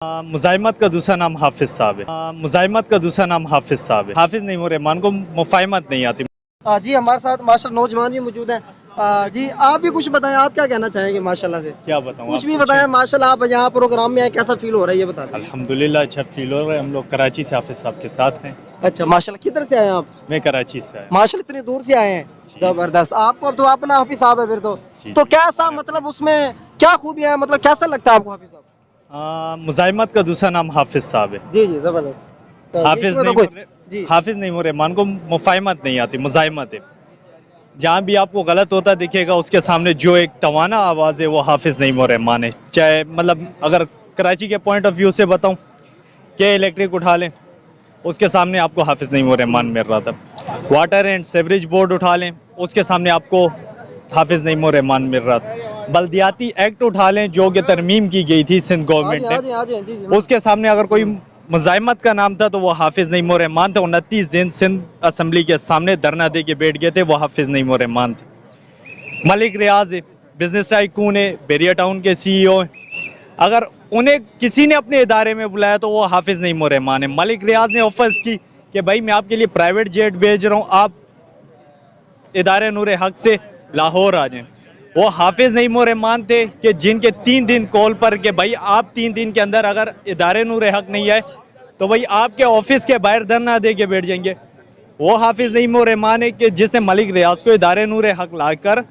मुज़ाहिमत का दूसरा नाम हाफिज साहब है। मुज़ाहिमत का दूसरा नाम हाफिज साहब है। हाफिज नहीं हो रहमान को मुफ़ाहिमत नहीं आती। जी हमारे साथ माशाल्लाह नौजवान भी मौजूद हैं। जी आप भी कुछ बताएं, आप क्या कहना चाहेंगे माशाल्लाह से? क्या बताऊँ, कुछ भी बताएं माशाल्लाह, आप यहाँ प्रोग्राम में आए, कैसा फील हो रहा है ये बता दें। अल्हम्दुलिल्लाह अच्छा फील हो रहा है। हम लोग कराची से हाफिज साहब के साथ हैं। अच्छा माशाल्लाह, किधर से आए हैं आप? मैं कराची से आया। माशाल्लाह इतनी दूर से आए हैं, जी। जबरदस्त। आपको अब तो अपना हाफिज साहब है फिर तो। जी, तो जी। कैसा मतलब उसमें क्या खूबियां हैं, मतलब कैसा लगता है आपको हाफिज साहब? मुज़ाहिमत का दूसरा नाम हाफिज साहब है। जी जी जबरदस्त। तो जी हाफिज इसमें तो नहीं कोई हो रहे, जी हाफिज नहीं हो रहमान को मुफ़ाहिमत नहीं आती, मुज़ाहिमत है। जहाँ भी आपको गलत होता दिखेगा उसके सामने जो एक तवाना आवाज़ है वो हाफिज नईम रहमान है। चाहे मतलब अगर कराची के पॉइंट ऑफ व्यू से बताऊँ कि इलेक्ट्रिक उठा लें, उसके सामने आपको हाफिज नईम रहमान मिल रहा था। वाटर एंड सेवरेज बोर्ड उठा लें, उसके सामने आपको हाफिज नईम रहमान मिल रहा था। बल्दियाती एक्ट उठा लें जो कि तरमीम की गई थी सिंध आज गवर्नमेंट ने, आज आज जी जी उसके सामने अगर कोई मुज़ाहिमत का नाम था तो वो हाफिज नईम रहमान थे। 29 दिन सिंध असम्बली के सामने धरना दे के बैठ गए थे, वो हाफिज नईम रहमान थे। मलिक रियाज है, बिजनेस टाइकून है, बेरिया टाउन के CEO हैं। अगर उन्हें किसी ने अपने इदारे में बुलाया तो वो हाफिज नईम रहमान है। मलिक रियाज ने ऑफर्स की कि भाई मैं आपके लिए प्राइवेट जेट भेज रहा हूँ, आप इदारे नूर हक से लाहौर आ जाएं। वो हाफिज नईम रहमान थे कि जिनके 3 दिन कॉल पर कि भाई आप 3 दिन के अंदर अगर इदारे नूर हक नहीं आए तो भाई आपके ऑफिस के बाहर धरना दे के बैठ जाएंगे। वो हाफिज नईम रहमान है कि जिसने मलिक रियाज को इदारे नूर हक लाकर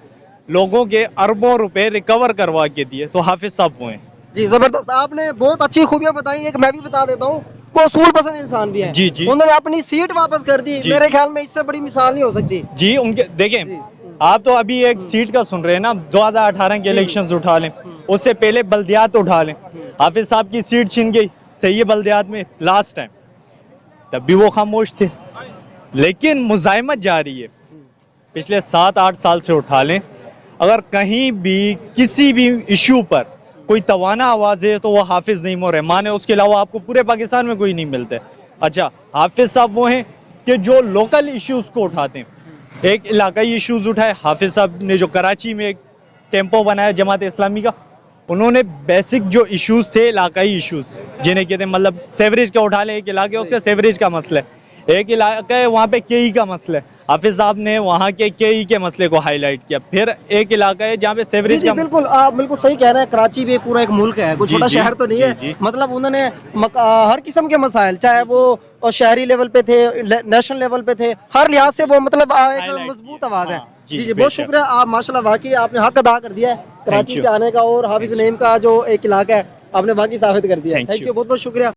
लोगों के अरबों रुपए रिकवर करवा के दिए, तो हाफिज साहब वो हैं। जी जबरदस्त, आपने बहुत अच्छी खूबियां बताई। एक मैं भी बता देता हूँ, वो असूल पसंद इंसान भी है। जी, जी। उन्होंने अपनी सीट वापस कर दी, जी, मेरे ख्याल में इससे बड़ी मिसाल नहीं हो सकती। जी। उनके देखें, जी आप तो अभी एक सीट का सुन रहे हैं ना, 2018 के जी इलेक्शंस उठा लें, उससे पहले बल्दियात उठा लें, हाफिज साहब की सीट छीन गई, सही है, बल्दियात में लास्ट टाइम, तब भी वो खामोश थे। लेकिन मुज़ाहिमत जारी है पिछले 7-8 साल से उठा लें। अगर कहीं भी किसी भी इशू पर कोई तवाना आवाज़ है तो वो हाफिज नईम रहमान है, उसके अलावा आपको पूरे पाकिस्तान में कोई नहीं मिलते। अच्छा, हाफिज साहब वो हैं कि जो लोकल इश्यूज़ को उठाते हैं। एक इलाकाई इश्यूज़ उठाए, हाफिज साहब ने जो कराची में एक टेम्पो बनाया जमात इस्लामी का, उन्होंने बेसिक जो इश्यूज़ थे, इलाकाई इश्यूज़ जिन्हें कहते हैं, मतलब सेवरेज का उठा ले, एक इलाके उसका सेवरेज का मसला है, एक इलाका है वहाँ पे KE का मसला है, हाफिज साहब ने वहाँ के KE के मसले को हाईलाइट किया। फिर एक इलाका है जहाँ पे जी सेवरेज जी का बिल्कुल, आप बिल्कुल सही कह रहे हैं। कराची भी पूरा एक मुल्क है, कोई जी, छोटा जी। शहर तो नहीं जी, है। जी। मतलब उन्होंने हर किस्म के मसाइल, चाहे वो शहरी लेवल पे थे, नेशनल लेवल पे थे, हर लिहाज से वो मतलब एक हाईलाइट मजबूत किया। आवाज है। हाँ, जी जी, जी बहुत बेशक। शुक्रिया, आप माशाल्लाह वाकई आपने हक अदा कर दिया है थैंक कराची यू। से आने का, और हाफिज थैंक यू। नईम का जो एक इलाका है आपने बाकी साबित कर दिया है। Thank thank you. यू, बहुत बहुत शुक्रिया।